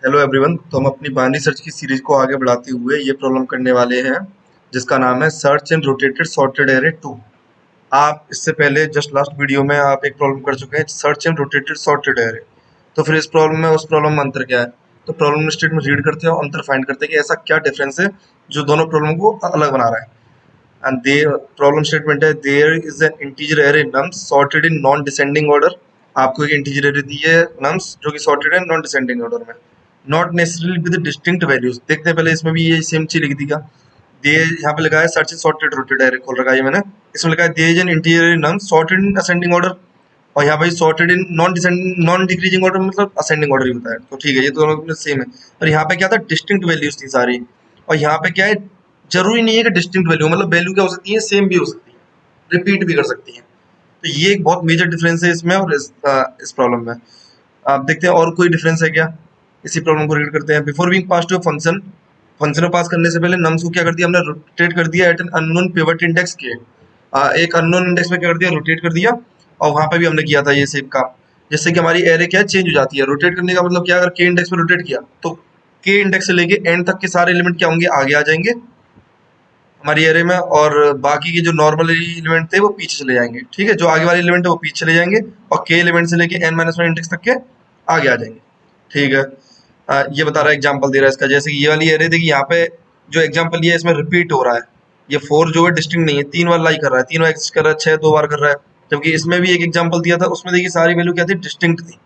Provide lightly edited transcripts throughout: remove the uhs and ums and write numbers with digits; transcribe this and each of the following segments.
Hello everyone. तो हम अपनी बाइनरी सर्च की सीरीज को आगे बढ़ाते हुए ये प्रॉब्लम करने वाले हैं जिसका नाम है search and rotated sorted array 2। आप इससे पहले जस्ट लास्ट वीडियो में आप एक प्रॉब्लम कर चुके हैं search and rotated sorted array. तो फिर इस प्रॉब्लम में उस प्रॉब्लम में अंतर क्या है? तो प्रॉब्लम स्टेटमेंट रीड करते हैं और अंतर फाइंड करते हैं कि ऐसा क्या डिफरेंस है जो दोनों प्रॉब्लम को अलग बना रहा है। एंड दे प्रॉब्लम स्टेटमेंट है there is an integer array nums sorted in non descending order. आपको एक इंटीजर एरे दी है नम्स जो कि सॉर्टेड है नॉन डिसेंडिंग ऑर्डर में, not necessarily with distinct values. देखते हैं पहले इसमें भी ये सेम चीज लिख दी क्या। दे यहाँ पे लगा है सर्च सॉर्टेड रोटेड एरे खोल रखा है ये मैंने। इसमें लिखा है there is an integer nums sorted in ascending order, और यहाँ पे sorted in non decreasing order मतलब असेंडिंग ऑर्डर ही होता है। तो ठीक है, ये दोनों सेम है। और यहाँ पे क्या था, डिस्टिंक्ट वैल्यूज थी सारी। और यहाँ पे क्या है, जरूरी नहीं है कि डिस्टिंक्ट वैल्यू मतलब वैल्यू क्या हो सकती है, सेम भी हो सकती है, रिपीट भी कर सकती है। तो ये एक बहुत मेजर डिफरेंस है इसमें और इस प्रॉब्लम में। आप देखते हैं और कोई डिफरेंस है क्या। इसी प्रॉब्लम को रीड करते हैं। Before being pass to a function, function में पास करने से पहले नम्स को क्या कर दिया हमने, रोटेट कर दिया at an unknown pivot index के। एक अननोन इंडेक्स में क्या कर दिया, रोटेट कर दिया। और वहां पे भी हमने किया था ये सेम काम, जिससे कि हमारी एरे क्या है, चेंज हो जाती है। रोटेट करने का मतलब क्या, अगर के इंडेक्स में रोटेट किया तो के इंडेक्स से लेके एंड तक के सारे एलिमेंट क्या होंगे, आगे आ जाएंगे हमारी एरे में, और बाकी के जो नॉर्मल एलिमेंट थे वो पीछे चले जाएंगे। ठीक है, जो आगे वाले एलिमेंट है वो पीछे चले जाएंगे और के एलिमेंट से लेके एन माइनस वन इंडेक्स तक के आगे आ जाएंगे। ठीक है। ये बता रहा है, एग्जांपल दे रहा है इसका। जैसे कि ये वाली एरे देखिए, यहाँ पे जो एग्जांपल लिया है इसमें रिपीट हो रहा है। ये 4 जो है डिस्टिंक्ट नहीं है, 3 बार लाई कर रहा है, 3 बार एग्जिस्ट कर रहा है, 6 2 बार कर रहा है। जबकि इसमें भी एक एग्जांपल दिया था, उसमें देखिए सारी वैल्यू क्या थी, डिस्टिंक्ट थी।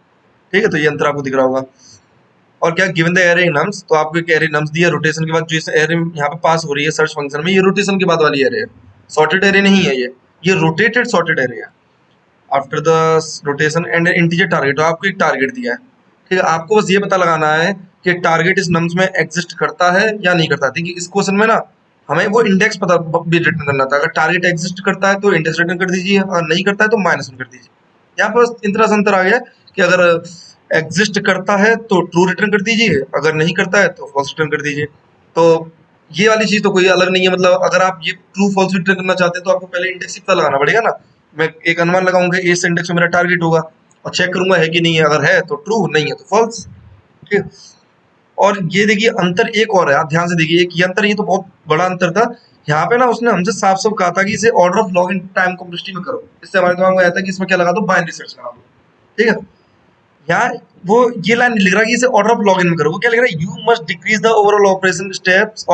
ठीक है, तो ये अंतर आपको दिख रहा होगा। और क्या, गिवन द एरे नम्स, तो आपको एक एरे नम्स दिया रोटेशन के बाद, जो इस एरे यहाँ पे पास हो रही है सर्च फंक्शन में, ये रोटेशन के बाद वाली एरे है, सॉर्टेड एरे नहीं है ये रोटेटेड सॉर्टेड एरे है। After the rotation and integer target, तो आपको एक टारगेट दिया है। ठीक है, आपको बस ये पता लगाना है कि टारगेट इस नम्स में एग्जिस्ट करता है या नहीं करता। देखिए इस क्वेश्चन में ना हमें वो इंडेक्स पता भी रिटर्न करना था। अगर टारगेट एग्जिस्ट करता है तो इंडेक्स रिटर्न कर दीजिए, और नहीं करता है तो माइनस वन कर दीजिए। यहाँ पर बस इतना सा अंतर आ गया कि अगर एग्जिस्ट करता है तो ट्रू रिटर्न कर दीजिए, अगर नहीं करता है तो फॉल्स रिटर्न कर दीजिए। तो ये वाली चीज तो कोई अलग नहीं है। मतलब अगर आप ये ट्रू फॉल्स रिटर्न करना चाहते हैं तो आपको पहले इंडेक्स ही पता लगाना पड़ेगा ना। मैं एक अनुमान लगाऊंगा इस इंडेक्स में मेरा टारगेट होगा, और चेक करूंगा है कि नहीं है, अगर है तो ट्रू, नहीं है तो फॉल्स। ठीक है। और ये देखिए अंतर एक और है, आप ध्यान से देखिए, एक ये अंतर, ये तो बहुत बड़ा अंतर था। यहाँ पे ना उसने हमसे साफ साफ कहा था कि इसे order of log in time complexity में करो। इससे हमारे दिमाग में आया था कि इसमें क्या लगा दो, बाइनरी सर्च लगा दो। ठीक है। यहाँ वो ये लाइन लिख रहा है कि इसे ऑर्डर ऑफ लॉग इन में करो। वो क्या लिख रहा है, you must decrease the overall operation steps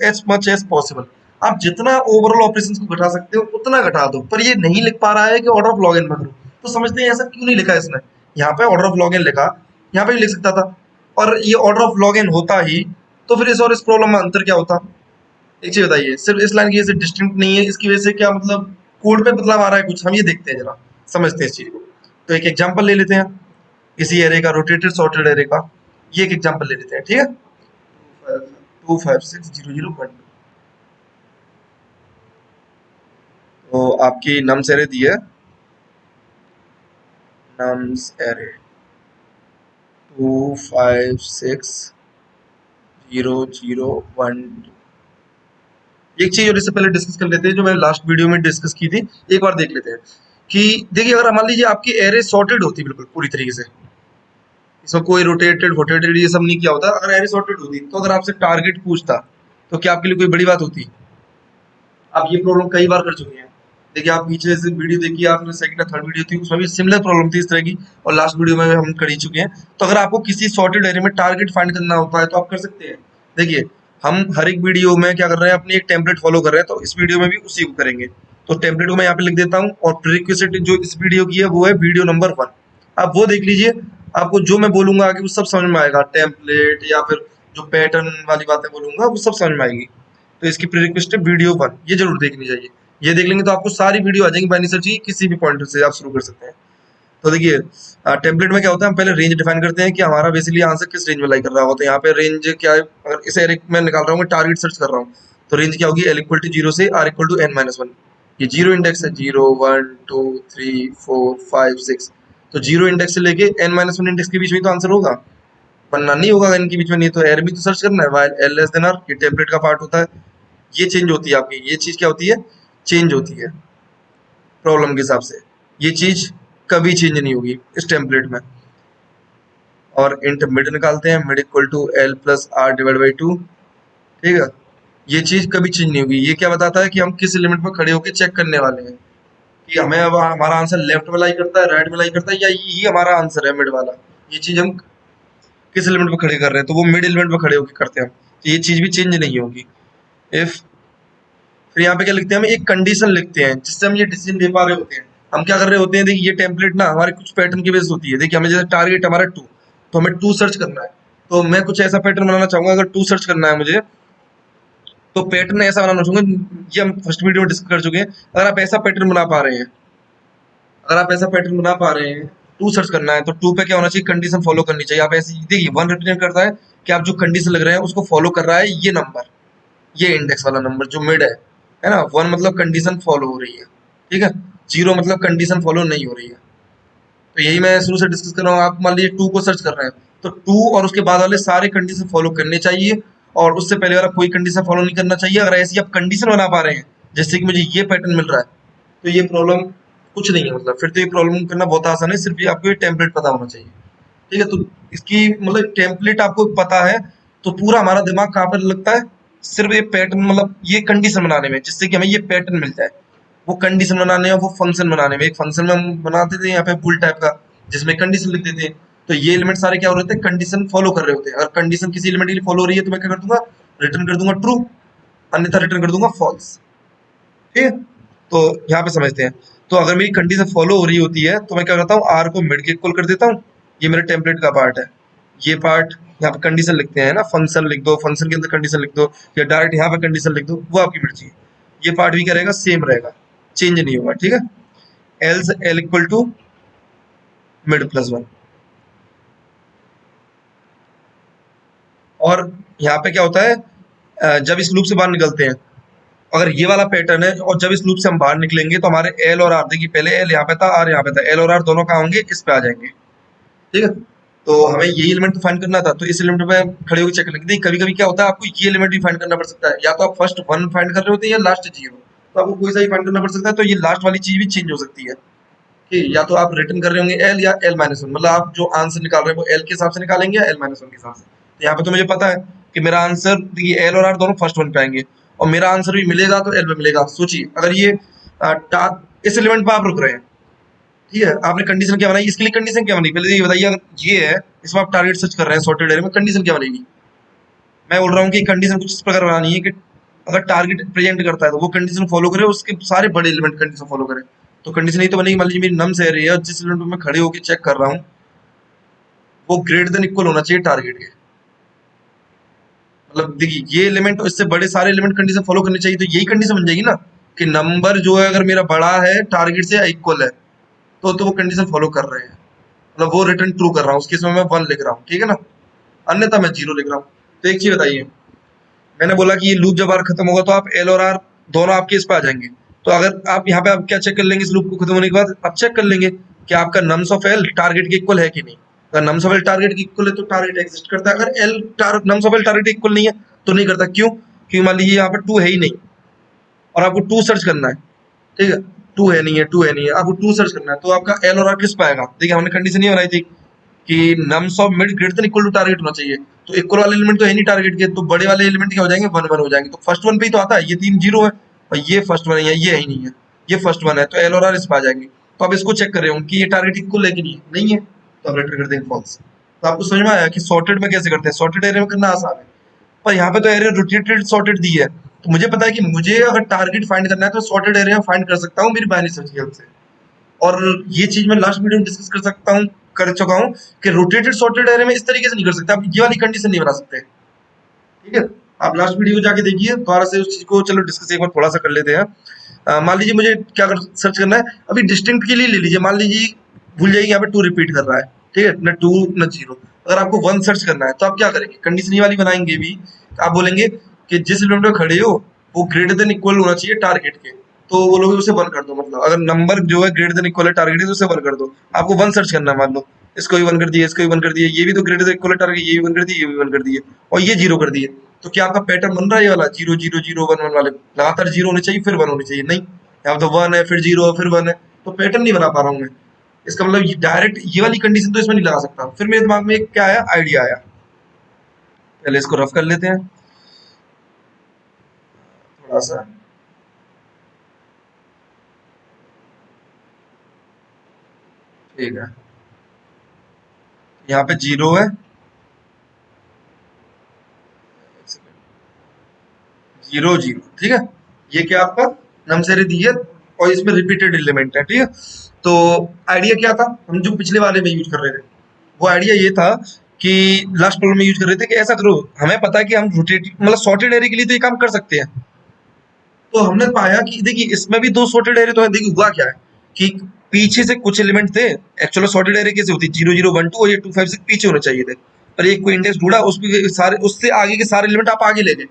as much as possible. आप जितना ओवरऑल ऑपरेशन को घटा सकते हो उतना घटा दो, पर ये नहीं लिख पा रहा है कि ऑर्डर ऑफ लॉग इन में करो। तो समझते हैं ऐसा क्यों नहीं लिखा है इसने। यहाँ पे ऑर्डर ऑफ लॉग इन लिखा, यहाँ पे भी लिख सकता था। और ये ऑर्डर ऑफ लॉग इन होता ही तो फिर इस और इस प्रॉब्लम में अंतर क्या होता। एक चीज बताइए, सिर्फ इस लाइन की वजह से डिस्टिंक्ट नहीं है, इसकी वजह से क्या मतलब कोड पे बदलाव आ रहा है कुछ, हम ये देखते हैं जरा, समझते हैं इस चीज को। तो एक एग्जांपल ले लेते हैं इसी एरे का, रोटेटेड सॉर्टेड एरे का। ये एक एग्जांपल ले लेते हैं, ठीक है। 2560012। तो आपकी नम्स एरे दी है, नम्स एरे 2560012। एक चीज और इससे पहले डिस्कस कर लेते हैं जो मैंने लास्ट वीडियो में डिस्कस की थी, एक बार देख लेते हैं। कि देखिए अगर मान लीजिए आपकी एरे सॉर्टेड होती बिल्कुल पूरी तरीके से, इसमें कोई रोटेटेड रोटेटेड ये सब नहीं किया होता, अगर एरे सॉर्टेड होती तो अगर आपसे टारगेट पूछता तो क्या आपके लिए कोई बड़ी बात होती। आप ये प्रॉब्लम कई बार कर चुके हैं। देखिए आप पीछे से वीडियो देखिए, आपने सेकंड या थर्ड वीडियो थी उसमें भी सिमिलर प्रॉब्लम थी इस तरह की, और लास्ट वीडियो में हम कर ही चुके हैं। तो अगर आपको किसी सॉर्टेड एरे में टारगेट फाइंड करना होता है तो आप कर सकते हैं। देखिए हम हर एक वीडियो में क्या कर रहे हैं, अपनी एक टेम्पलेट फॉलो कर रहे हैं, तो इस वीडियो में भी उसी को करेंगे। तो टेम्पलेट को मैं यहाँ पे लिख देता हूँ, और प्रीरिक्विजिट जो इस वीडियो की है वो है वीडियो नंबर 1। आप वो देख लीजिए, आपको जो मैं बोलूंगा आगे वो सब समझ में आएगा, टेम्पलेट या फिर जो पैटर्न वाली बातें बोलूंगा वो सब समझ में आएगी। तो इसकी प्रीरिक्विजिट है वीडियो 1, ये जरूर देखनी चाहिए। ये देख लेंगे तो आपको सारी वीडियो आ जाएंगी बाइनरी सर्च की, किसी भी पॉइंट से आप शुरू कर सकते हैं। तो देखिए टेम्पलेट में क्या होता है, हम पहले रेंज डिफाइन करते हैं कि हमारा बेसिकली आंसर किस रेंज में लाई कर रहा होगा। तो यहाँ पे रेंज क्या है, अगर इसे एरे में निकाल रहा हूँ, मैं टारगेट सर्च कर रहा हूँ, तो रेंज क्या होगी, एल इक्वल टू 0 से आर इक्वल टू n-1। ये जीरो इंडेक्स है, 0 1 2 3 4 5 6। तो जीरो इंडेक्स से लेके n-1 इंडेक्स के बीच में तो आंसर होगा, वरना नहीं होगा इनके बीच में। नहीं तो एर भी तो सर्च करना है, while L less than R, ये टेम्पलेट का पार्ट होता है। ये चेंज होती है आपकी, ये चीज क्या होती है, चेंज होती है प्रॉब्लम के हिसाब से। ये चीज कभी चेंज नहीं होगी इस टेम्पलेट में। और इंट मिड निकालते हैं, mid equal to L plus R divide by two. ठीक है, ये चीज कभी चेंज नहीं होगी। ये क्या बताता है कि हम किस एलिमेंट पर खड़े होकर चेक करने वाले हैं, कि हमें अब हमारा आंसर लेफ्ट में लाई करता है, राइट में लाई करता है, या ये हमारा आंसर है मिड वाला। ये चीज हम किस एलिमेंट पर खड़े कर रहे हैं, तो वो मिड एलिमेंट पर खड़े होकर करते हैं, तो ये चीज भी चेंज नहीं होगी। इफ, फिर यहाँ पे क्या लिखते हैं, हम एक कंडीशन लिखते हैं जिससे हम ये डिसीजन दे पा रहे होते हैं। हम क्या कर रहे होते हैं, देखिए ये टेम्पलेट ना हमारे कुछ पैटर्न की बेस होती है। देखिए हमें जैसे टारगेट हमारा टू, तो हमें टू सर्च करना है, तो मैं कुछ ऐसा पैटर्न बनाना चाहूंगा। अगर टू सर्च करना है मुझे, तो पैटर्न ऐसा बनाना चाहूंगा, ये हम फर्स्ट वीडियो में डिस्कस कर चुके हैं। अगर आप ऐसा पैटर्न बना पा रहे हैं, अगर आप ऐसा पैटर्न बना पा रहे हैं, टू सर्च करना है, तो टू पे क्या होना चाहिए, कंडीशन फॉलो करनी चाहिए। आप ऐसे देखिए वन रिप्रेजेंट करता है कि आप जो कंडीशन लग रहे हैं उसको फॉलो कर रहा है ये नंबर, ये इंडेक्स वाला नंबर जो मिड है ना। वन मतलब कंडीशन फॉलो हो रही है, ठीक है। जीरो मतलब कंडीशन फॉलो नहीं हो रही है। तो यही मैं शुरू से डिस्कस कर रहा हूँ। आप मान लीजिए टू को सर्च कर रहे हैं, तो टू और उसके बाद वाले सारे कंडीशन फॉलो करने चाहिए, और उससे पहले वाला कोई कंडीशन फॉलो नहीं करना चाहिए। अगर ऐसी आप कंडीशन बना पा रहे हैं जैसे कि मुझे ये पैटर्न मिल रहा है, तो ये प्रॉब्लम कुछ नहीं है, मतलब फिर तो ये प्रॉब्लम करना बहुत आसान है। सिर्फ ये आपको ये टेम्पलेट पता होना चाहिए, ठीक है। तो इसकी मतलब टेम्पलेट आपको पता है तो पूरा हमारा दिमाग कहाँ पर लगता है, सिर्फ ये पैटर्न मतलब ये कंडीशन बनाने में, जिससे कि हमें ये पैटर्न मिल जाए। वो कंडीशन बनाने और वो फंक्शन बनाने में, एक फंक्शन में हम बनाते थे यहाँ पे बुल टाइप का, जिसमें कंडीशन लिख देते हैं। तो ये एलिमेंट सारे क्या हो रहे थे, कंडीशन फॉलो कर रहे होते हैं। अगर कंडीशन किसी एलिमेंट के लिए फॉलो हो रही है तो मैं क्या कर दूंगा, रिटर्न कर दूंगा ट्रू, अन्यथा रिटर्न कर दूंगा फॉल्स। ठीक है, तो यहाँ पे समझते हैं। तो अगर मेरी कंडीशन फॉलो हो रही होती है तो मैं क्या करता हूँ, आर को मिड के इक्वल कर देता हूँ। ये मेरे टेम्पलेट का पार्ट है। ये पार्ट यहाँ पे कंडीशन लिखते हैं ना, फंक्शन लिख दो, फंक्शन के अंदर कंडीशन लिख दो, या डायरेक्ट यहाँ पे कंडीशन लिख दो, वो आपकी मर्जी है। ये पार्ट भी क्या रहेगा, सेम रहेगा, चेंज नहीं होगा, ठीक है। Else L equal to mid plus one. और यहाँ पे क्या होता है, जब इस लूप से बाहर निकलते हैं, अगर ये वाला पैटर्न है और जब इस लूप से हम बाहर निकलेंगे तो हमारे एल और आर, देखिए पहले एल यहाँ पे था, आर यहाँ पे था, एल और आर दोनों कहाँ होंगे, इस पे आ जाएंगे, ठीक है। तो हमें ये एलिमेंट तो फाइंड करना था, तो इस एलिमेंट पे खड़े होकर चेक करेंगे। देखिए कभी कभी क्या होता है, आपको ये एलिमेंट भी फाइंड करना पड़ सकता है, या तो आप फर्स्ट वन फाइंड कर रहे होते हैं या लास्ट जीरो, तो आपको कोई सा ही फाइंड करना पड़ सकता है। तो ये लास्ट वाली चीज भी चेंज हो सकती है कि या तो आप रिटर्न कर रहे होंगे एल या एल माइनस वन, मतलब आप जो आंसर निकाल रहे हैं वो एल के हिसाब से निकालेंगे या एल माइनस वन के हिसाब से। तो यहाँ पे तो मुझे पता है कि मेरा आंसर, देखिए एल और आर दोनों फर्स्ट वन पे आएंगे, और मेरा आंसर भी मिलेगा तो एल पे मिलेगा। सोचिए अगर ये इस एलिमेंट पे आप रुक रहे हैं, ठीक है, आपने कंडीशन क्या बनाई, इसके लिए कंडीशन क्या बनी, पहले ये बताइए। अगर ये है, इसमें आप टारगेट सर्च कर रहे हैं सॉर्टेड एरे में, कंडीशन क्या बनेगी। मैं बोल रहा हूँ कि कंडीशन कुछ इस प्रकार बनानी है कि अगर टारगेट प्रेजेंट करता है तो वो कंडीशन फॉलो करे, उसके सारे बड़े एलिमेंट कंडीशन फॉलो करे। तो कंडीशन ही तो बनेगी। मान लीजिए मेरी नम्स एरे है, जिस एलिमेंट पे मैं खड़े होकर चेक कर रहा हूँ वो ग्रेटर देन इक्वल होना चाहिए टारगेट के। मतलब देखिए ये एलिमेंट और इससे बड़े सारे एलिमेंट कंडीशन फॉलो करनी चाहिए, तो यही कंडीशन बन जाएगी ना कि नंबर जो है अगर मेरा बड़ा है टारगेट से इक्वल है, तो वो कंडीशन फॉलो कर रहे हैं, मतलब वो रिटर्न ट्रू कर रहा हूँ, उसके समय मैं वन लिख रहा हूँ, ठीक है ना, अन्यथा मैं जीरो लिख रहा हूँ। तो एक चीज बताइए, मैंने बोला कि ये लूप जब आर खत्म होगा तो आप एल और आर दोनों आपके इस पे आ जाएंगे। तो अगर आप यहाँ पे आप क्या चेक कर लेंगे, इस लूप को खत्म होने के बाद आप चेक कर लेंगे कि आपका नम्स ऑफ एल टारगेट के इक्वल है कि नहीं। अगर नम्स ऑफ एल टारगेट के इक्वल है तो टारगेट एग्जिस्ट करता है, अगर L nums of L target के इक्वल नहीं है तो नहीं करता। क्यों, क्योंकि मान लीजिए यहाँ पे टू है ही नहीं और आपको टू सर्च करना है, ठीक है, टू है नहीं है, टू है नहीं है, आपको टू सर्च करना है, तो आपका एल और आर किस पे आएगा। देखिए हमने कंडीशन ये बनाई थी कि nums of mid greater than equal to target होना चाहिए, तो इक्वल वाले एलिमेंट तो है नहीं टारगेट के, तो बड़े वाले एलिमेंट क्या हो जाएंगे, वन वन हो जाएंगे। तो फर्स्ट वन पे ही तो आता है, ये तीन जीरो है और ये फर्स्ट वन है, ये ही नहीं है, ये फर्स्ट वन है, तो एल और आर इस पे आ जाएंगे। तो आप इसको चेक कर रहे हो कि ये टारगेट इक्वल है कि नहीं है, तो आप रिटर्न कर देंगे फॉल्स। तो आपको समझ में आया कि सॉर्टेड में कैसे करते हैं। सॉर्टेड एरे में करना आसान है, पर यहाँ पे तो एरे रोटेटेड सॉर्टेड दी है, तो मुझे पता है कि मुझे अगर टारगेट फाइंड करना है तो सॉर्टेड एरे में फाइंड कर सकता हूँ मेरी बाइनरी सर्च की हेल्प से। और ये चीज मैं लास्ट वीडियो में डिस्कस कर सकता हूँ, कर चुका हूँ कि रोटेटेड सॉर्टेड एरे में इस तरीके से नहीं कर सकते, आप ये वाली कंडीशन नहीं बना सकते, ठीक है। आप लास्ट वीडियो को जाके देखिए दोबारा से उस चीज को, चलो डिस्कस एक बार थोड़ा सा कर लेते हैं। मान लीजिए मुझे क्या कर सर्च करना है, अभी डिस्टिंक्ट के लिए ले लीजिए, मान लीजिए भूल जाइए यहाँ पे टू रिपीट कर रहा है, ठीक है, न टू न जीरो। अगर आपको वन सर्च करना है तो आप क्या करेंगे, कंडीशन ये वाली बनाएंगे भी, आप बोलेंगे कि जिस एलिमेंट पे खड़े हो वो ग्रेटर देन इक्वल होना चाहिए टारगेट के, तो वो लोग उसे वन कर दो। मतलब अगर नंबर जो है ग्रेटर देन इक्वल है टारगेट तो उसे वन कर दो। आपको वन सर्च करना है, मान लो इसको भी वन कर दिए, इसको भी वन कर दिए, ये भी तो ग्रेटर देन इक्वल है टारगेट, ये भी वन कर दिए, ये भी वन कर दिए, और ये जीरो कर दिए। तो क्या आपका पैटर्न बन रहा है ये वाला zero zero zero one one वाले, लगातार जीरो होने चाहिए फिर वन होनी चाहिए, नहीं, यहाँ तो वन है फिर जीरो है फिर वन है, तो पैटर्न नहीं बना पा रहा हूँ मैं। इसका मतलब ये डायरेक्ट ये वाली कंडीशन तो इसमें नहीं लगा सकता। फिर मेरे दिमाग में एक क्या आया, आइडिया आया। पहले इसको रफ कर लेते हैं थोड़ा सा। ठीक है, यहाँ पे 0 है, 0 0, ठीक है। ये क्या आपका नमसेरे दी है और इसमें रिपीटेड एलिमेंट है, ठीक है। तो आइडिया क्या था, हम जो पिछले वाले में यूज कर रहे थे, वो आइडिया ये था कि लास्ट प्रॉब्लम में यूज कर रहे थे कि ऐसा करो, हमें पता है कि हम रोटेट मतलब सॉर्टेड एरे के लिए तो ये काम कर सकते हैं। तो हमने पाया कि देखिए इसमें भी 2 सॉर्टेड एरे तो है। देखिए हुआ क्या है कि पीछे से कुछ एलिमेंट थे। एक्चुअली सॉर्टेड एरे कैसे होती है, 0 0 1 2 और ये 2 5 6 पीछे होने चाहिए थे, पर एक कोई इंडेक्स ढूंढा, उसके सारे उससे आगे के सारे एलिमेंट आप आगे ले गए।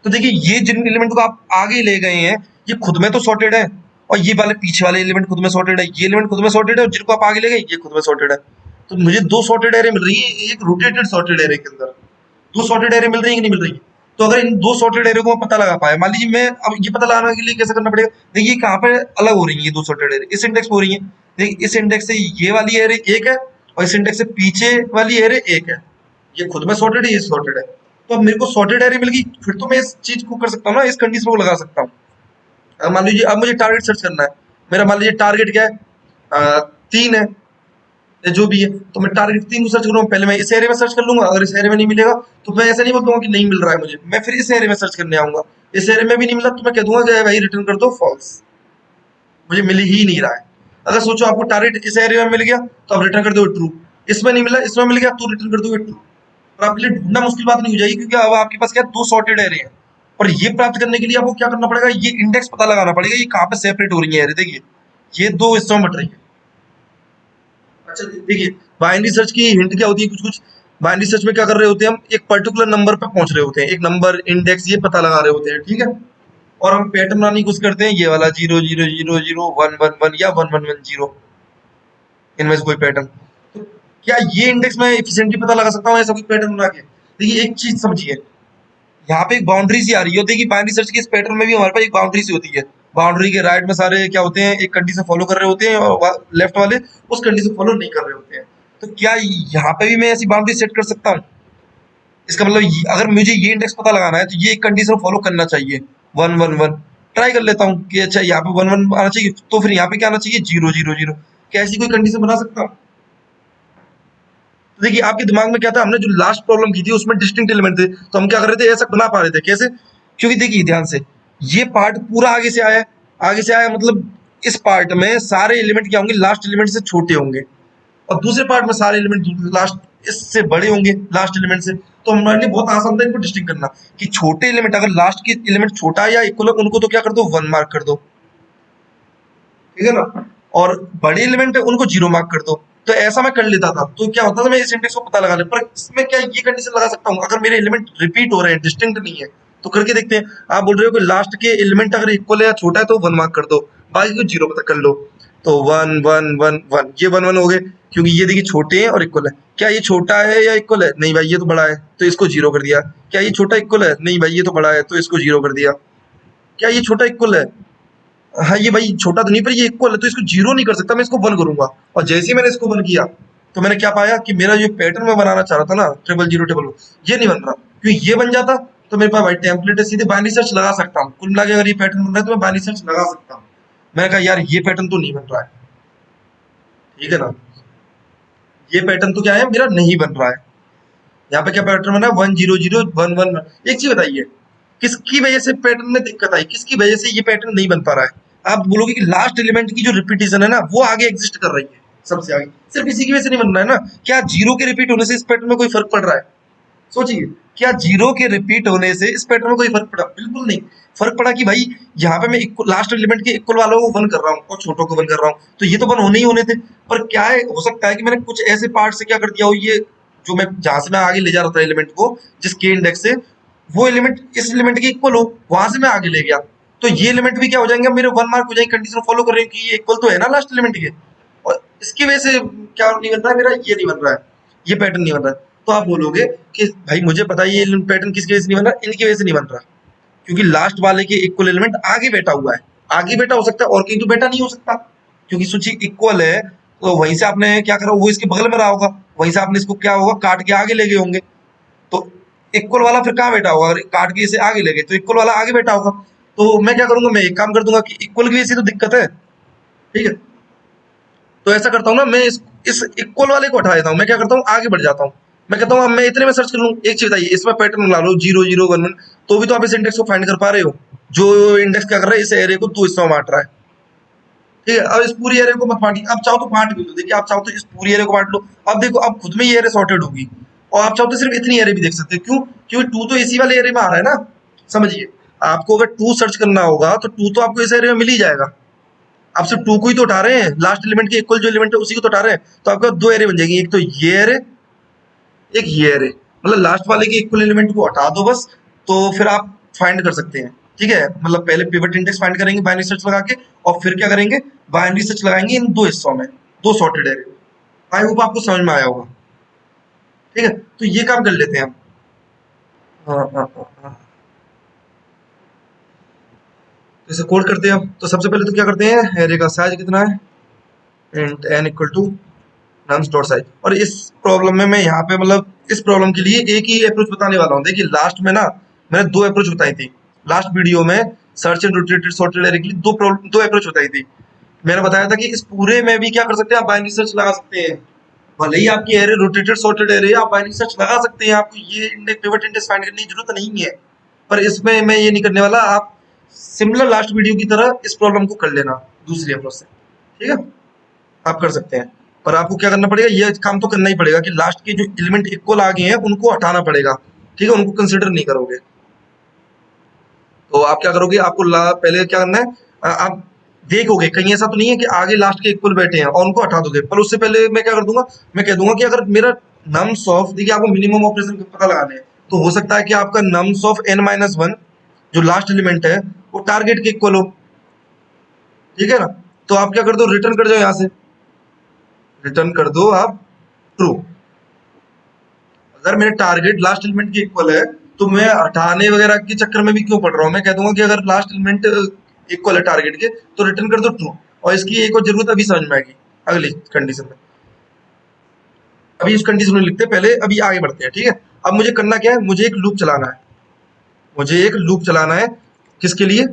तो देखिए ये जिन एलिमेंट को आप आगे ले गए हैं, ये खुद में तो सॉर्टेड है, और ये वाले पीछे वाले एलिमेंट खुद में सॉर्टेड है, ये एलिमेंट खुद में सॉर्टेड है, और जिनको आप आगे ले गए ये खुद में सॉर्टेड है। तो मुझे 2 सॉर्टेड एरे मिल रही है एक रोटेटेड सॉर्टेड एरे के अंदर। 2 सॉर्टेड एरे मिल रही है कि नहीं मिल रही है। तो अगर इन 2 सॉर्टेड एरे को मैं पता लगा पाया, मान लीजिए मैं अब ये पता लगाने के लिए कैसे करना पड़ेगा, देखिए कहाँ पे अलग हो रही है ये 2 सॉर्टेड एरे, इस इंडेक्स पे हो रही है। देखिए इस इंडेक्स से ये वाली एरे एक है, और इस इंडेक्स से पीछे वाली एरे एक है। ये खुद में सॉर्टेड है, ये सॉर्टेड है। तो अब मेरे को सॉर्टेड एरे मिल गई, फिर तो मैं इस चीज को कर सकता हूँ ना, इस कंडीशन को लगा सकता हूँ। अब मान लीजिए अब मुझे टारगेट सर्च करना है, मेरा मान लीजिए टारगेट क्या है, 3 है या जो भी है। तो मैं टारगेट 3 को सर्च करूंगा, पहले मैं इस एरिया में सर्च कर लूंगा। अगर इस एरिया में नहीं मिलेगा तो मैं ऐसा नहीं बोल दूंगा कि नहीं मिल रहा है मुझे, मैं फिर इस एरिया में सर्च करने आऊंगा। इस एरिया में भी नहीं मिला तो मैं कह दूंगा कि भाई रिटर्न कर दो फॉल्स, मुझे मिल ही नहीं रहा है। अगर सोचो आपको टारगेट इस एरिया में मिल गया तो आप रिटर्न कर दो ट्रू, इसमें नहीं मिला इसमें मिल गया तो रिटर्न कर दोगे ट्रू। और आपके लिए ढूंढना मुश्किल बात नहीं हो जाएगी, क्योंकि अब आपके पास क्या 2 सॉर्टेड एरे हैं। और ये प्राप्त करने के लिए आपको क्या करना पड़ेगा, ये इंडेक्स पता लगाना पड़ेगा, ये कहाँ पे सेपरेट हो रही है एरे। देखिए ये 2 हिस्सों में बट रही है। अच्छा देखिए बाइनरी सर्च की हिंट क्या होती है, कुछ कुछ बाइनरी सर्च में क्या कर रहे होते हैं, हम एक पर्टिकुलर नंबर पे पहुंच रहे होते हैं, एक नंबर इंडेक्स ये पता लगा रहे होते हैं, ठीक है। और हम पैटर्न बनाने की कोशिश करते हैं, ये वाला 0 0 0 0 1 1 1 या 1 1 1 0, इनमें से कोई पैटर्न। तो क्या ये इंडेक्स में एफिशिएंटली पता लगा सकता हूँ ऐसा कोई पैटर्न बना के। देखिए एक चीज समझिए, यहाँ पे एक बाउंड्री सी आ रही होती है कि बाइनरी सर्च के इस पैटर्न में भी हमारे पास एक बाउंड्री सी होती है। बाउंड्री के राइट में सारे क्या होते हैं, एक कंडीशन फॉलो कर रहे होते हैं, और लेफ्ट वाले उस कंडीशन फॉलो नहीं कर रहे होते हैं। तो क्या यहाँ पे भी मैं ऐसी बाउंड्री सेट कर सकता हूँ। इसका मतलब अगर मुझे ये इंडेक्स पता लगाना है तो ये एक कंडीशन फॉलो करना चाहिए, 1 1 1। ट्राई कर लेता हूँ कि अच्छा यहाँ पे 1 1 आना चाहिए, तो फिर यहाँ पे क्या आना चाहिए, 0 0 0। क्या ऐसी कोई कंडीशन बना सकता हूँ। तो देखिए आपके दिमाग में क्या था, हमने जो लास्ट प्रॉब्लम की थी उसमें डिस्टिंक्ट एलिमेंट थे, तो हम क्या कर रहे थे, ऐसा बना पा रहे थे कैसे। क्योंकि देखिए ध्यान से, ये पार्ट पूरा आगे से आया है, आगे से आया मतलब इस पार्ट में सारे एलिमेंट क्या होंगे, लास्ट एलिमेंट से छोटे होंगे, और दूसरे पार्ट में सारे एलिमेंट लास्ट इससे बड़े होंगे लास्ट एलिमेंट से। तो हमारे लिए बहुत आसान था इनको डिस्टिंग करना, कि छोटे एलिमेंट अगर लास्ट की एलिमेंट छोटा है या इक्वल है, उनको तो क्या कर दो 1 मार्क कर दो, ठीक है ना। और बड़े एलिमेंट है उनको 0 मार्क कर दो। तो ऐसा मैं कर लेता था, तो क्या होता था, मैं इस इंडेक्स को पता लगा ले। पर इसमें क्या ये कंडीशन लगा सकता हूँ, अगर मेरे एलिमेंट रिपीट हो रहे हैं, डिस्टिंक्ट नहीं है, तो करके देखते हैं। आप बोल रहे हो कि लास्ट के एलिमेंट अगर इक्वल है या छोटा है तो 1 मार्क कर दो, बाकी को 0 पता कर लो। तो 1 1 1 1 ये 1 1 हो गए, क्योंकि ये देखिए छोटे हैं और इक्वल है। क्या ये छोटा है या इक्वल है, नहीं भाई ये तो बड़ा है, तो इसको 0 कर दिया। क्या ये छोटा इक्वल है, नहीं भाई ये तो बड़ा है, तो इसको 0 कर दिया। क्या ये छोटा इक्वल है, हाँ ये भाई छोटा तो नहीं पर ये इक्वल है, तो इसको 0 नहीं कर सकता, मैं इसको 1 करूंगा। और जैसे ही मैंने इसको 1 किया तो मैंने क्या पाया कि मेरा जो पैटर्न मैं बनाना चाह रहा था ना, 0 0 0 ये नहीं बन रहा। क्योंकि ये बन जाता तो मेरे पास भाई टेम्पलेट है, सीधे बाइनरी सर्च लगा सकता हूँ। कुल मिला के अगर ये पैटर्न बन रहा है तो मैं बाइनरी सर्च लगा सकता हूँ। मैंने कहा यार ये पैटर्न तो नहीं बन रहा है, ठीक है ना, ये पैटर्न तो क्या है मेरा नहीं बन रहा है। यहाँ पे क्या पैटर्न बना है, 1 0 0 1 1 1। एक चीज बताइए, किसकी वजह से पैटर्न में दिक्कत आई, किसकी वजह से ये पैटर्न नहीं बन पा रहा है। आप बोलोगे कि लास्ट एलिमेंट की जो रिपीटेशन है ना वो आगे एग्जिस्ट कर रही है, सबसे आगे, सिर्फ इसी की वजह से नहीं बन रहा है ना। क्या 0 के रिपीट होने से इस पैटर्न में कोई फर्क पड़ रहा है, सोचिए। क्या 0 के रिपीट होने से इस पैटर्न में कोई फर्क पड़ा, बिल्कुल नहीं। फर्क पड़ा कि भाई यहाँ पे मैं लास्ट एलिमेंट के इक्वल वालों को 1 कर रहा हूँ और छोटों को 1 कर रहा हूँ, तो ये तो 1 होने ही होने थे। पर क्या है, हो सकता है कि मैंने कुछ ऐसे पार्ट से क्या कर दिया हो, ये जो मैं जहां से मैं आगे ले जा रहा था एलिमेंट को, जिस के इंडेक्स से, वो एलिमेंट इस एलिमेंट के इक्वल हो, वहां से मैं आगे ले गया। तो ये एलिमेंट भी क्या हो जाएंगे, मेरे 1 मार्क हो जाएंगे, कंडीशन फॉलो कर रहे हैं कि ये इक्वल तो है ना लास्ट एलिमेंट के। और इसकी वजह से क्या नहीं बन रहा है मेरा, ये नहीं बन रहा है, ये पैटर्न नहीं बन रहा है। तो आप बोलोगे कि भाई मुझे पता है ये पैटर्न किसकी वजह से नहीं बन रहा, इनकी वजह से नहीं बन रहा, क्योंकि लास्ट वाले के इक्वल एलिमेंट आगे बैठा हुआ है। आगे बैठा हो सकता है और कहीं तो बैठा नहीं हो सकता, क्योंकि सूची इक्वल है तो वहीं से आपने क्या करा, वो इसके बगल में रहा होगा, वहीं से आपने इसको क्या होगा काट के आगे ले गए होंगे। तो इक्वल वाला फिर कहाँ बैठा होगा, अगर काट के इसे आगे ले गए तो इक्वल वाला आगे बैठा होगा। तो मैं क्या करूंगा, मैं एक काम कर दूंगा कि इक्वल की ऐसी तो दिक्कत है, ठीक है। तो ऐसा करता हूँ ना, मैं इस इक्वल वाले को हटा देता हूँ, मैं क्या करता हूँ आगे बढ़ जाता हूँ। मैं कहता हूँ अब मैं इतने में सर्च कर लूँ। एक चीज बताइए, इसमें पैटर्न ला लो 0 0 1 1, तो भी तो आप इस इंडेक्स को फाइंड कर पा रहे हो। जो इंडेक्स क्या कर रहा है, इस एरे को 2 हिस्सों में बांट रहा है, ठीक है। अब इस पूरी एरे को मत बांटिए, आप चाहो तो बांट भी लो, देखिए आप चाहो तो इस पूरी एरे को बांट लो। अब देखो अब खुद में ये एरे सॉर्टेड होगी, और आप चाहो तो सिर्फ इतनी एरे भी देख सकते हो। क्यों? क्योंकि 2 तो इसी वाले एरे में आ रहा है ना। समझिए, आपको अगर 2 सर्च करना होगा तो 2 तो आपको इस एरे में मिल ही जाएगा। आप सिर्फ 2 को ही तो उठा रहे हैं, लास्ट एलिमेंट के इक्वल जो एलिमेंट है उसी को तो उठा रहे हैं। तो आपका 2 एरे बन जाएगी, एक तो ये एरे, एक ये एरे। मतलब लास्ट वाले के इक्वल एलिमेंट को हटा दो बस, तो फिर आप फाइंड कर सकते हैं, ठीक है। मतलब पहले पिवट इंडेक्स फाइंड करेंगे बाइनरी सर्च लगा के, और फिर क्या करेंगे, बाइनरी सर्च लगाएंगे इन 2 हिस्सों में, 2 सॉर्टेड एरे। आई होप आपको समझ में आया होगा, ठीक है। तो ये काम कर लेते हैं हम। हाँ हाँ हाँ हाँ। तो इसे कोड करते हैं अब। तो सबसे पहले तो क्या करते हैं, एरे का साइज कितना है, int n equal to nums dot size. और इस प्रॉब्लम में मैं यहाँ पे मतलब इस प्रॉब्लम के लिए एक ही अप्रोच बताने वाला हूँ। देखिए लास्ट में ना मैंने 2 अप्रोच बताई थी, लास्ट वीडियो में search and rotated sorted array के लिए 2 अप्रोच बताई थी। मैंने बताया था कि इस पूरे में भी क्या कर सकते हैं, आप बाइनरी सर्च लगा सकते हैं। भले ही आपकी एरे रोटेटेड सॉर्टेड एरे, आप बाइनरी सर्च लगा सकते हैं, आपको ये इंडेक्स पिवट इंडेक्स फाइंड करने की जरूरत नहीं है। पर इसमें मैं ये नहीं करने वाला, आप सिमिलर लास्ट वीडियो की तरह इस प्रॉब्लम को कर लेना दूसरी अप्रोच से, ठीक है। आप कर सकते हैं, पर आपको क्या करना पड़ेगा, ये काम तो करना ही पड़ेगा कि लास्ट के जो एलिमेंट इक्वल आ गए हैं उनको हटाना पड़ेगा, ठीक है। उनको कंसिडर नहीं करोगे। तो आप क्या करोगे, आपको पहले क्या करना है, आप देखोगे कहीं ऐसा तो नहीं है कि आगे लास्ट के इक्वल बैठे हैं और उनको हटा दोगे। पर उससे पहले मैं क्या कर दूंगा, मैं कह दूंगा कि अगर मेरा नम्स ऑफ, देखिए आपको मिनिमम ऑपरेशन पता लगाने हैं, तो हो सकता है कि आपका नम्स ऑफ n-1 जो लास्ट एलिमेंट है वो टारगेट के इक्वल हो, ठीक है ना। तो आप क्या कर दो, रिटर्न कर जाओ, यहाँ से रिटर्न कर दो आप ट्रू। अगर मेरे टारगेट लास्ट एलिमेंट के इक्वल है तो मैं हटाने वगैरह के चक्कर में भी क्यों पड़ रहा हूँ। मैं कह दूंगा कि अगर लास्ट एलिमेंट इक्वल है टारगेट के तो रिटर्न कर दो ट्रू। और इसकी एक और जरूरत अभी समझ में आएगी अगली कंडीशन में। अभी इस कंडीशन में लिखते हैं पहले, अभी आगे बढ़ते हैं, ठीक है। अब मुझे करना क्या है, मुझे एक लूप चलाना है, मुझे एक लूप चलाना है। किसके लिए,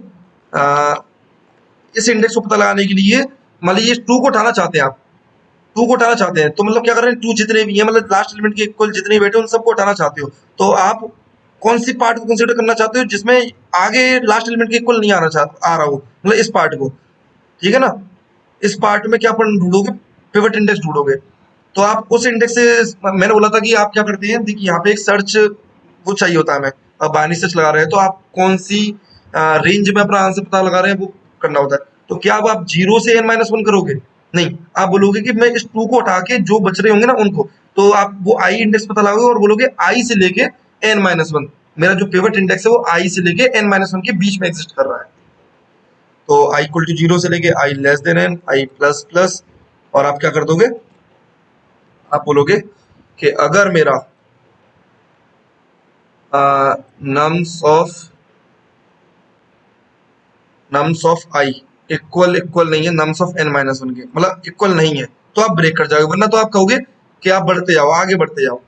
इस इंडेक्स को पता लगाने के लिए। मान लीजिए 2 को उठाना चाहते हैं आप, 2 को उठाना चाहते हैं, तो मतलब क्या कर रहे हैं, 2 जितने भी हैं मतलब लास्ट एलिमेंट के इक्वल जितने बैठे उन सबको उठाना चाहते हो। तो आप कौन सी पार्ट को कंसिडर करना चाहते हो, जिसमें आगे लास्ट एलिमेंट के इक्वल नहीं आ रहा हो, मतलब इस पार्ट को, ठीक है ना। इस पार्ट में क्या ढूंढोगे, पिवट इंडेक्स ढूंढोगे। तो आप उस इंडेक्स से, मैंने बोला था कि आप क्या करते हैं, देखिए यहाँ पे एक सर्च वो चाहिए होता है हमें। अब बाइनरी सर्च लगा रहे हैं तो आप कौन सी रेंज में अपना आंसर पता लगा रहे हैं वो करना होता है। तो क्या अब आप 0 से n-1 करोगे, नहीं, आप बोलोगे कि मैं इस 2 को उठा के जो बच रहे होंगे ना उनको, तो आप वो आई इंडेक्स पता लगाओगे और बोलोगे आई से लेके n-1। मेरा जो पिवट इंडेक्स है वो आई से लेके n-1 के बीच में एग्जिस्ट कर रहा है। तो आई इक्वल टू 0 से लेके आई लेस देन n, आई प्लस प्लस। और आप क्या कर दोगे, आप बोलोगे कि अगर मेरा नम्स ऑफ आई इक्वल नहीं है नम्स ऑफ n-1 के, मतलब इक्वल नहीं है, तो आप ब्रेक कर जाओगे। वरना तो आप कहोगे कि आप बढ़ते जाओ, आगे बढ़ते जाओ।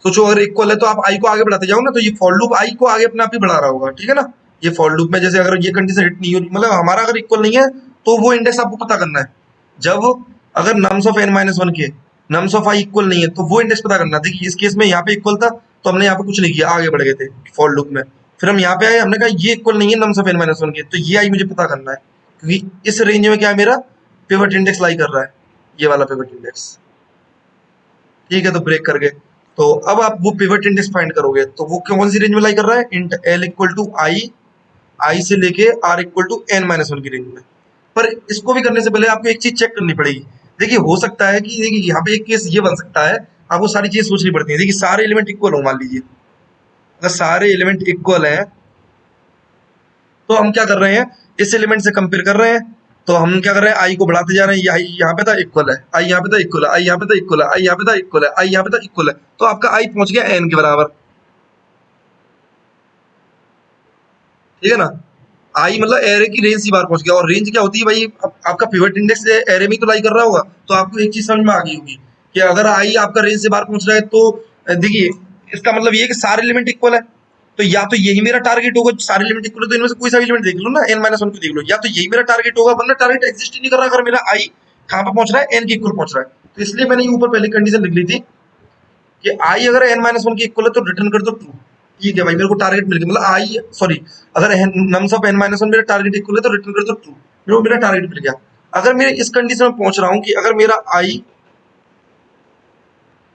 सोचो अगर इक्वल है तो आप आई को आगे बढ़ाते जाओ ना, तो ये फॉर लूप आई को आगे अपने आप ही बढ़ा रहा होगा, ठीक है ना। ये फॉर लूप में जैसे अगर ये कंडीशन हिट नहीं हो, मतलब हमारा अगर इक्वल नहीं है तो वो इंडेक्स आपको पता करना है। जब अगर नम्स ऑफ n-1 के नम्स ऑफ आई इक्वल नहीं है तो वो इंडेक्स पता करना है। देखिए इस केस में यहाँ पे इक्वल था तो हमने यहाँ पे कुछ नहीं किया, आगे बढ़ गए थे फॉर लूप में। फिर हम यहाँ पे आए, हमने कहा ये इक्वल नहीं है नम्स ऑफ n-1 के, तो ये आई मुझे पता करना है, क्योंकि इस रेंज में क्या है, मेरा पिवट इंडेक्स लाई कर रहा है, ये वाला पिवट इंडेक्स, ठीक है। तो ब्रेक कर गए। तो अब आप वो पिवट इंडेक्स फाइंड करोगे तो वो कौन सी रेंज में लाई कर रहा है, इंट एल इक्वल टू आई से लेके आर इक्वल टू n-1 की रेंज में। पर इसको भी करने से पहले आपको एक चीज चेक करनी पड़ेगी। देखिए हो सकता है कि देखिए यहाँ पे एक केस ये बन सकता है, आपको सारी चीजें सोचनी पड़ती है। देखिए सारे एलिमेंट इक्वल हो, मान लीजिए अगर सारे एलिमेंट इक्वल हैं तो हम क्या कर रहे हैं, इस एलिमेंट से कंपेयर कर रहे हैं। तो हम क्या कर रहे हैं, आई को बढ़ाते जा रहे हैं, आई यहाँ पे था इक्वल है, आई यहाँ पे था इक्वल है, आई यहाँ पे था इक्वल है, आई यहाँ पे था इक्वल है, आई यहाँ पे था इक्वल है। तो आपका आई पहुंच गया एन के बराबर, ठीक है ना। आई मतलब एरे की रेंज सी बार पहुंच गया। और रेंज क्या होती है भाई, आपका पिवट इंडेक्स एरे में ही तो लाई कर रहा होगा, तो आपको एक चीज समझ में आ गई होगी कि अगर आई आपका रेंज से बाहर पहुंच रहा है तो देखिए इसका मतलब ये है कि सारे एलिमेंट इक्वल है। तो या तो यही मेरा टारगेट होगा, सारे एलिमेंट इक्वल है तो इनमें से कोई सा एलिमेंट देख लो ना, n माइनस वन को देख लो, या तो यही मेरा टारगेट होगा, वरना टारगेट एग्जिस्ट ही नहीं कर रहा अगर मेरा आई कहाँ पे पहुंच रहा है, n के इक्वल पहुंच रहा है। तो इसलिए मैंने ऊपर पहले कंडीशन लिख ली थी कि आई अगर n माइनस वन के इक्वल है तो रिटर्न कर दो ट्रू। ठीक है भाई, मेरे को टारगेट मिल गया, मतलब आई सॉरी अगर nums of n minus one मेरा टारगेट इक्वल है तो रिटर्न कर दो ट्रू, मेरे को मेरा टारगेट मिल गया। अगर मैं इस कंडीशन में पहुंच रहा हूँ कि अगर मेरा आई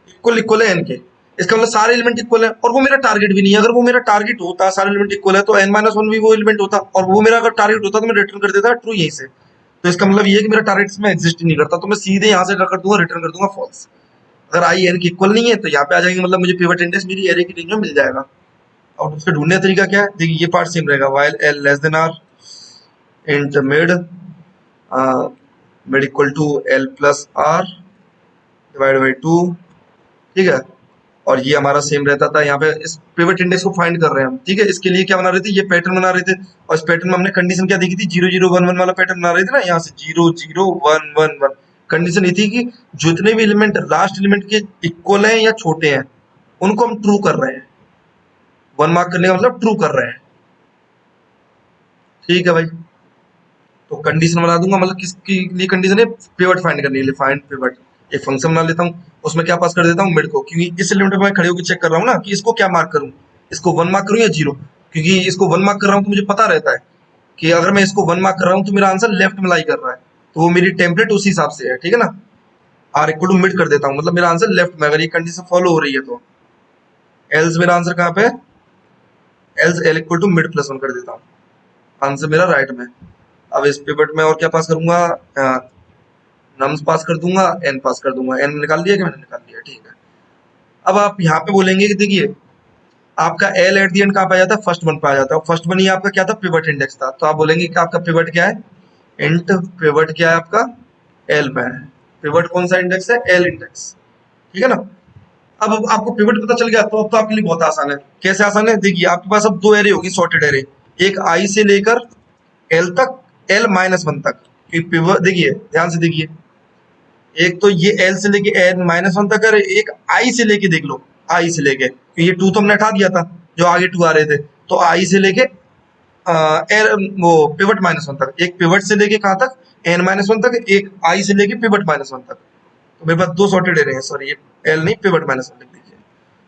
इक्वल इक्वल है n के, इसका मतलब सारे एलिमेंट इक्वल है, और वो मेरा टारगेट भी नहीं है। अगर वो मेरा टारगेट होता, सारे एलिमेंट इक्वल है, तो n माइनस वन भी वो एलिमेंट होता, और वो मेरा अगर टारगेट होता तो मैं रिटर्न कर देता ट्रू यहीं से। तो इसका मतलब ये है कि मेरा टारगेट इसमें एग्जिस्ट ही नहीं करता, तो मैं सीधे यहाँ से क्या कर दूंगा, रिटर्न कर दूंगा फॉल्स। अगर आई n के इक्वल नहीं है तो यहाँ पे आ जाएंगे, मतलब मुझे पिवट इंडेक्स मेरी एरे की रेंज में मिल जाएगा। और उसका ढूंढने का तरीका क्या है, देखिए ये पार्ट सेम रहेगा, while L less than R int mid mid equal to L plus R divide by two. ठीक है, और ये हमारा सेम रहता था। यहाँ पे इस पिवट इंडेक्स को फाइंड कर रहे हैं हम। ठीक है, इसके लिए क्या बना रहे थे, ये पैटर्न बना रहे थे, और इस पैटर्न में हमने कंडीशन क्या देखी थी, 0 0 1 1 वाला पैटर्न बना रहे थे ना, यहाँ से 0 0 1 1 1। कंडीशन ये थी कि जितने भी एलिमेंट लास्ट एलिमेंट के इक्वल हैं या छोटे हैं उनको हम ट्रू कर रहे हैं। वन मार्क करने का मतलब ट्रू कर रहे हैं। ठीक है भाई, तो कंडीशन बना दूंगा, मतलब किसके लिए कंडीशन है, पिवट फाइंड करने के लिए। फाइंड पिवट एक फंक्शन बना लेता हूँ, उसमें क्या पास कर देता हूँ, मिड को, क्योंकि इस एलिमेंट पे मैं खड़े होकर चेक कर रहा हूँ ना कि इसको क्या मार्क करूँ, इसको वन मार्क करूँ या जीरो। क्योंकि इसको वन मार्क कर रहा हूँ तो मुझे पता रहता है कि अगर मैं इसको वन मार्क कर रहा हूँ तो मेरा आंसर लेफ्ट में लाई कर रहा है, तो वो मेरी टेम्पलेट उसी हिसाब से है। ठीक है ना, आर इक्वल टू मिड कर देता हूँ, मतलब मेरा आंसर लेफ्ट में, अगर ये कंडीशन फॉलो हो रही है तो। एल्स मेरा आंसर कहाँ पे है, else L equal to mid plus one कर देता हूँ, आंसर मेरा राइट में। अब इस पिवट में और क्या पास करूंगा, नम्स पास कर दूंगा, एन पास कर दूंगा। एन निकाल दिया कि मैंने निकाल दिया, ठीक है। अब आप यहाँ पे बोलेंगे कि देखिए आपका एल एट दी एंड कहाँ पे आ जाता है, फर्स्ट वन पे आ जाता है। फर्स्ट वन ही आपका क्या था, पिवट इंडेक्स था, तो आप बोलेंगे कि आपका पिवट क्या है, इंट पिवट क्या है आपका, एल में है। पिवट कौन सा इंडेक्स है, एल इंडेक्स। ठीक है ना। अब आपको पिवट पता चल गया तो अब तो आपके लिए बहुत आसान है। कैसे आसान है, देखिए आपके पास अब दो एरे होगी, सॉर्टेड एरे, एक आई से लेकर एल तक, एल माइनस वन तक। पिवट देखिए ध्यान से देखिए, एक तो ये एल से लेके एन माइनस वन तक है, एक आई से लेके देख लो, आई से लेके, ये टू तो हमने हटा दिया था जो आगे टू आ रहे थे, तो आई से लेके एल वो पिवट माइनस वन तक, एक पिवट से लेके कहाँ तक, एन माइनस वन तक, एक आई से लेके पिवट माइनस वन तक। तो मेरे पास दो सॉर्टेड एरे हैं, सॉरी ये एल नहीं पिवट माइनस वन लिख दीजिए,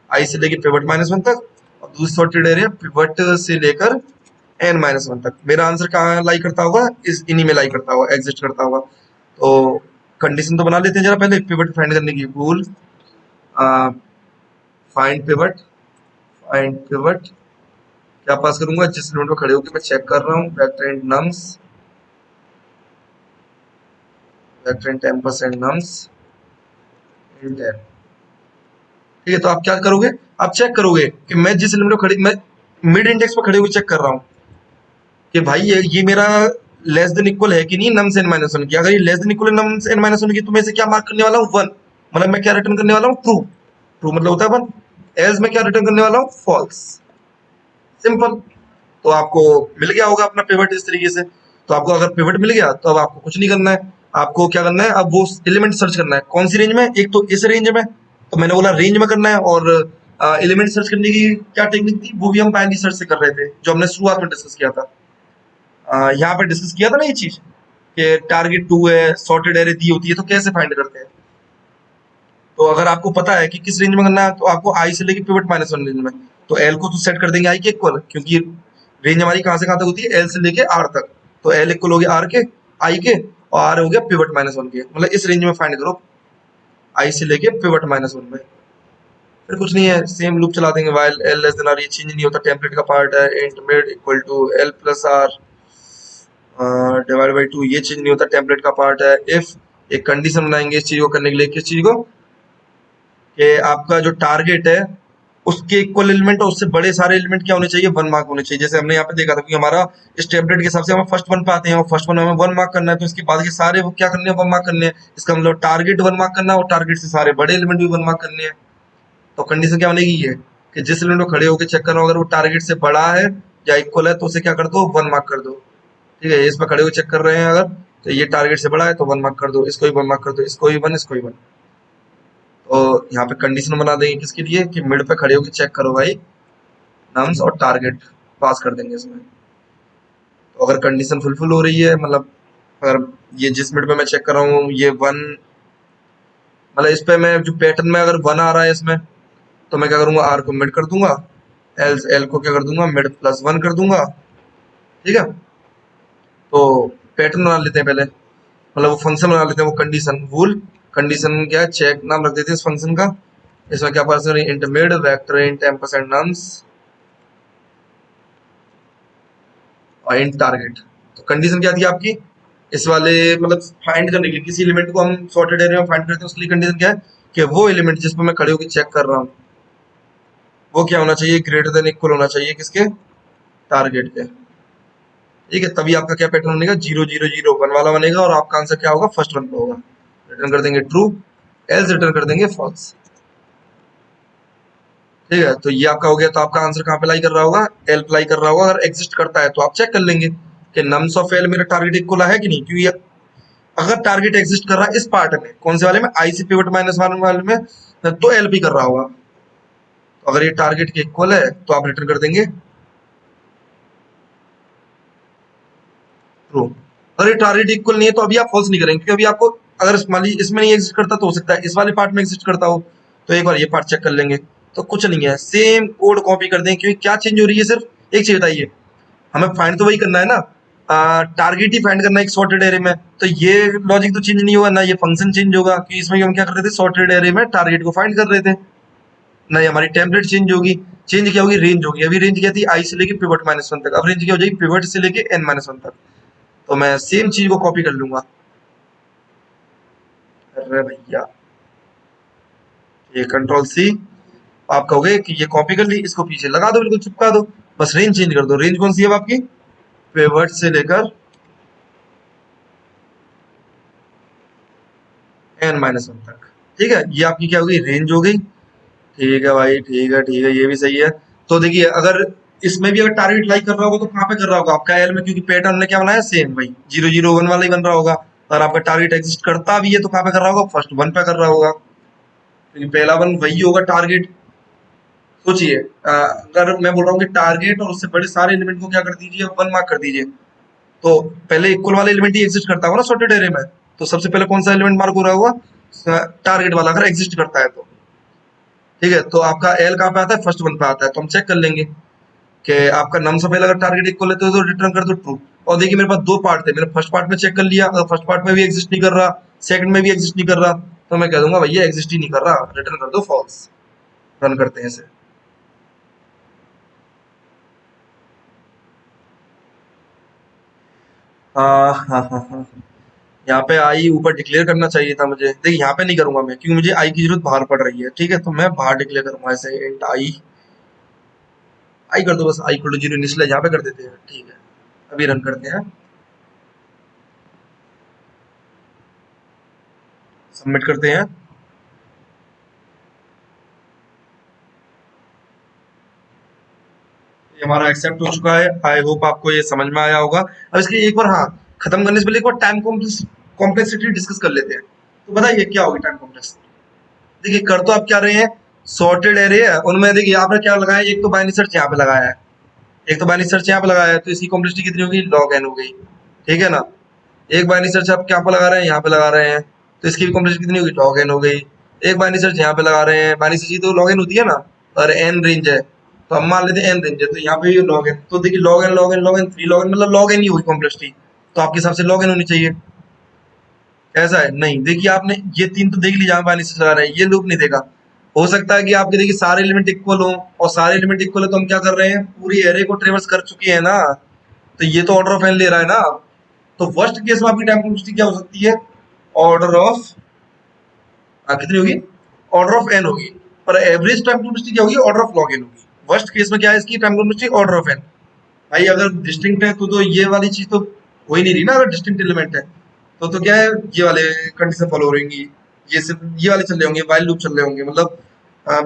आई से लेके पिवट माइनस वन तक, और दूसरी सॉर्टेड एरे पिवट से लेकर एन माइनस वन तक। मेरा आंसर कहाँ लाई करता होगा, इस इन्हीं में लाई करता होगा, एग्जिस्ट करता होगा। तो कंडीशन तो बना लेते हैं जरा पहले, पिवट फाइंड करने की rule, find pivot, find pivot क्या पास करूंगा, जिस एलिमेंट पे खड़े होकर मैं चेक कर रहा हूँ, vector and nums, vector and temps and nums in 10। ठीक है, तो आप क्या करोगे, आप चेक करोगे कि मैं जिस एलिमेंट पे खड़े, मैं मिड इंडेक्स पे खड़े हुए चेक कर रहा हूँ कि भाई ये मेरा लेस देन इक्वल है कि नहीं नम्स एन माइनस वन की। अगर ये लेस देन इक्वल है नम्स एन माइनस वन की तो मैं इसे क्या मार्क करने वाला हूँ, वन। मतलब मैं क्या रिटर्न करने वाला हूँ, ट्रू। ट्रू मतलब होता है वन। एल्स मैं क्या रिटर्न करने वाला हूँ, फॉल्स। सिंपल। तो आपको मिल गया होगा अपना पिवट इस तरीके से। तो आपको अगर पिवट मिल गया तो अब आपको कुछ नहीं करना है, आपको क्या करना है, अब वो एलिमेंट सर्च करना है। कौन सी रेंज में, एक तो इस रेंज में, तो मैंने बोला रेंज में करना है, और एलिमेंट सर्च करने की क्या टेक्निक थी वो भी हम पहली सर्च से कर रहे थे, जो हमने शुरुआत में डिस्कस किया था। यहाँ पे डिस्कस किया था ना ये चीज कि टारगेट टू है, सॉर्टेड एरे दी होती है, तो कैसे फाइंड करते हैं। तो अगर आपको पता है कि किस रेंज में करना है तो आपको आई से लेके पिवट माइनस वन रेंज में, तो एल को तो सेट कर देंगे आई के इक्वल, क्योंकि रेंज हमारी कहाँ से कहाँ तक होती है, एल से लेके आर तक। तो एल इक्वल हो गया आर के, आई के, और आर हो गया पिवट माइनस वन के। मतलब इस रेंज में फाइंड करो आई से लेके पिवट माइनस वन में। फिर कुछ नहीं है, सेम लूप चला देंगे, while L less than R, ये चेंज नहीं होता, टेम्पलेट का पार्ट है। Int mid equal to L plus R divide by two, ये चीज नहीं होता, टेम्पलेट का पार्ट है। इफ एक कंडीशन बनाएंगे इस चीज को करने के लिए, किस चीज को, कि आपका जो टारगेट है उसके इक्वल एलिमेंट और उससे बड़े सारे एलिमेंट क्या होने चाहिए, वन मार्क होने चाहिए। जैसे हमने यहाँ पे देखा था कि हमारा इस टेम्पलेट के हिसाब से हम फर्स्ट वन पे आते हैं, और फर्स्ट वन हमें वन मार्क करना है, तो इसके बाद के सारे वो क्या करने हैं, वन मार्क करने हैं। इसका मतलब टारगेट वन मार्क करना है, और टारगेट से सारे बड़े एलिमेंट भी वन मार्क करने हैं। तो कंडीशन क्या बनेगी, ये कि जिस एलिमेंट को खड़े होकर चेक कर रहा हूँ अगर वो टारगेट से बड़ा है या इक्वल है तो उसे क्या कर दो, 1 मार्क कर दो। ठीक है, इस पर खड़े हुए चेक कर रहे हैं अगर, तो ये टारगेट से बड़ा है तो 1 मार्क कर दो, इसको भी 1 मार्क कर दो, इसको भी 1, इसको भी 1। तो यहाँ पे कंडीशन बना देंगे किसके लिए, कि मिड पे खड़े होकर चेक करो भाई नम्स और टारगेट, पास कर देंगे इसमें। तो अगर कंडीशन फुलफिल हो रही है, मतलब अगर ये जिस मिड पे मैं चेक कर रहा हूँ ये 1, मतलब इस पे मैं जो पैटर्न में अगर 1 आ रहा है इसमें, तो मैं क्या करूंगा, आर को मिड कर दूंगा, एल को क्या कर दूंगा, मिड प्लस 1 कर दूंगा। ठीक है, तो पैटर्न बना लेते हैं पहले, मतलब वो फंक्शन बना लेते हैं, वो कंडीशन वूल, कंडीशन क्या है, चेक नाम रख देते हैं इस फंक्शन का। इसमें क्या पास करें, int mid vector int ampersand nums और इंट टारगेट। तो कंडीशन क्या थी आपकी इस वाले, मतलब फाइंड करने के लिए किसी एलिमेंट को हम सॉर्टेड एरे में फाइंड करते हैं, उसके लिए कंडीशन क्या है कि वो एलिमेंट जिस पर मैं खड़े होकर चेक कर रहा हूँ वो क्या होना चाहिए, ग्रेटर देन इक्वल होना चाहिए किसके, टारगेट के। ठीक है, तभी आपका क्या पैटर्न बनेगा, 0 0 0 1 वाला बनेगा और आपका आंसर क्या होगा, फर्स्ट वन पे होगा। रिटर्न कर देंगे ट्रू, एल्स रिटर्न कर देंगे फॉल्स। ठीक है, तो ये आपका हो गया। तो आपका आंसर कहाँ पे लाई कर रहा होगा, एल लाई कर रहा होगा। अगर एग्जिस्ट करता है तो आप चेक कर लेंगे कि नम्स ऑफ एल मेरा टारगेट इक्वल है कि नहीं, क्योंकि अगर टारगेट एग्जिस्ट कर रहा है इस पार्ट में, कौन से वाले में, आई सी पिवट माइनस वन वाले में, तो एल भी कर रहा होगा। तो अगर ये टारगेट के इक्वल है तो आप रिटर्न कर देंगे ट्रू। अगर ये टारगेट इक्वल नहीं है तो अभी आप फॉल्स नहीं करेंगे, क्योंकि अभी आपको अगर मान लीजिए इसमें नहीं एग्जिस्ट करता तो हो सकता है इस वाले पार्ट में एग्जिस्ट करता हो, तो एक बार ये पार्ट चेक कर लेंगे। तो कुछ नहीं है, सेम कोड कॉपी कर दें, क्योंकि क्या चेंज हो रही है, सिर्फ एक चीज बताइए, हमें फाइंड तो वही करना है ना, टारगेट ही फाइंड करना है एक सॉर्टेड एरे में। तो ये लॉजिक तो चेंज नहीं होगा ना, ये फंक्शन चेंज होगा, क्योंकि इसमें हम क्या कर रहे थे, सॉर्टेड एरे में टारगेट को फाइंड कर रहे थे ना। ये हमारी टेम्पलेट चेंज होगी, चेंज क्या होगी, रेंज होगी। अभी रेंज क्या थी, आई से लेके पिवट माइनस वन तक, अब रेंज क्या हो जाएगी, पिवट से लेके एन माइनस वन तक। तो मैं सेम चीज को कॉपी कर लूंगा। अरे भैया, ये कंट्रोल सी, आप कहोगे कि ये कॉपी कर ली, इसको पीछे लगा दो, बिल्कुल चिपका दो, बस रेंज चेंज कर दो। रेंज कौन सी है अब आपकी, पिवट से लेकर एन माइनस वन तक। ठीक है, ये आपकी क्या होगी, रेंज हो गई। ठीक है भाई, ठीक है ठीक है, ये भी सही है। तो देखिए, अगर इसमें भी अगर टारगेट लाइक कर रहा होगा तो कहाँ पे कर रहा होगा, आपका एल में, क्योंकि पैटर्न ने क्या बनाया, सेम भाई 0 0 1 वाला ही बन रहा होगा। अगर आपका टारगेट एग्जिस्ट करता भी है तो कहाँ पे कर रहा होगा, फर्स्ट वन पे कर रहा होगा, क्योंकि पहला वन वही होगा टारगेट। सोचिए, अगर मैं बोल रहा हूँ कि टारगेट और उससे बड़े सारे एलिमेंट को क्या कर दीजिए, 1 मार्क कर दीजिए, तो पहले इक्वल वाला एलिमेंट ही एग्जिस्ट करता होगा ना सॉर्टेड एरे में, तो सबसे पहले कौन सा एलिमेंट मार्क हो रहा होगा, टारगेट वाला, अगर एग्जिस्ट करता है तो। ठीक है, तो आपका एल कहाँ पे आता है, फर्स्ट वन पे आता है, तो हम चेक कर लेंगे कि आपका नम से पहले अगर टारगेट इक्वल है तो रिटर्न कर दो ट्रू। और देखिए मेरे पास दो पार्ट थे, मैंने फर्स्ट पार्ट में चेक कर लिया, अगर फर्स्ट पार्ट में भी एग्जिस्ट नहीं कर रहा, सेकंड में भी एग्जिस्ट नहीं कर रहा, तो मैं कह दूंगा भैया एग्जिस्ट ही नहीं कर रहा, रिटर्न कर दो फॉल्स। रन करते हैं इसे। हाँ हाँ हाँ हाँ, यहाँ पे आई ऊपर डिक्लेयर करना चाहिए था मुझे। देखिए यहाँ पे नहीं करूंगा मैं, क्योंकि मुझे आई की जरूरत बाहर पड़ रही है। ठीक है, तो मैं बाहर डिक्लेयर करूंगा ऐसे, इंट आई, आई कर दो बस, आई इक्वल टू 0 निचले यहाँ पे कर देते हैं। ठीक है, अभी रन करते हैं, सबमिट करते हैं। ये हमारा एक्सेप्ट हो चुका है। आई होप आपको ये समझ में आया होगा। अब इसके एक बार, हाँ, खत्म करने से पहले एक बार टाइम कॉम्प्लेक्सिटी डिस्कस कर लेते हैं। तो बताइए क्या होगी टाइम कॉम्प्लेक्सिटी। देखिए, कर तो आप क्या रहे हैं, सॉर्टेड एरे है, उनमें देखिए आपने क्या लगाया, एक तो बाइनरी सर्च यहाँ पे लगाया है, एक तो बाइनरी सर्च यहाँ पे लगाया है, तो इसकी कॉम्प्लेक्सिटी कितनी होगी, लॉग एन हो गई। ठीक है ना, एक बाइनरी सर्च आप क्या पे लगा रहे हैं, यहाँ पे लगा रहे हैं, तो इसकी भी कॉम्प्लेक्सिटी कितनी होगी, लॉग एन हो गई। एक बाइनरी सर्च यहाँ पे लगा रहे हैं, बाइनरी सर्च की तो लॉग एन होती है ना, और एन रेंज है, तो हम मान लेते हैं एन रेंज है, तो यहाँ पे भी लॉग एन। तो देखिए log N log N log N 3 log N, मतलब लॉग एन ही होगी कॉम्प्लेक्सिटी। तो आपके हिसाब से लॉग एन होनी चाहिए। ऐसा है नहीं, देखिए आपने ये तीन तो देख ली जहां बाइनरी सर्च लगा रहे हैं, ये लूप नहीं देखा। हो सकता है कि आपके देखिए सारे एलिमेंट इक्वल हो, और सारे एलिमेंट इक्वल है तो हम क्या कर रहे हैं, पूरी एरे को ट्रेवर्स कर चुके हैं ना, तो ये तो ऑर्डर ऑफ एन ले रहा है ना। तो वर्स्ट केस में आपकी टाइम कॉम्प्लेक्सिटी क्या हो सकती है, ऑर्डर ऑफ, कितनी होगी, ऑर्डर ऑफ एन होगी। पर एवरेज टाइम कॉम्प्लेक्सिटी क्या होगी, ऑर्डर ऑफ लॉग एन होगी। वर्स्ट केस में क्या है इसकी time complexity, order of N. भाई अगर डिस्टिंक्ट है तो ये वाली चीज तो हो ही नहीं रही ना, अगर डिस्टिंक्ट एलिमेंट है तो क्या है, ये वाले कंडीशन फॉलो हो रहेंगी, ये सिर्फ ये वाले चल रहे होंगे, वाइल लूप चल रहे होंगे, मतलब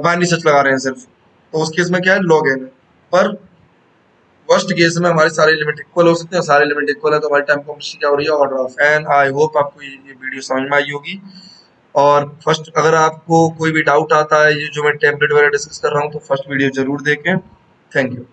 बाइनरी सर्च लगा रहे हैं सिर्फ, तो उस केस में क्या है, लॉग एन है। पर वर्स्ट केस में हमारे सारे एलिमेंट इक्वल हो सकते हैं, सारे एलिमेंट इक्वल है तो हमारी टाइम कॉम्प्लेक्सिटी क्या हो रही है, order of N. I hope आपको ये वीडियो समझ में आई होगी। और फर्स्ट अगर आपको कोई भी डाउट आता है, ये जो मैं टेम्पलेट वगैरह डिस्कस कर रहा हूँ, तो फर्स्ट वीडियो जरूर देखें। Thank you.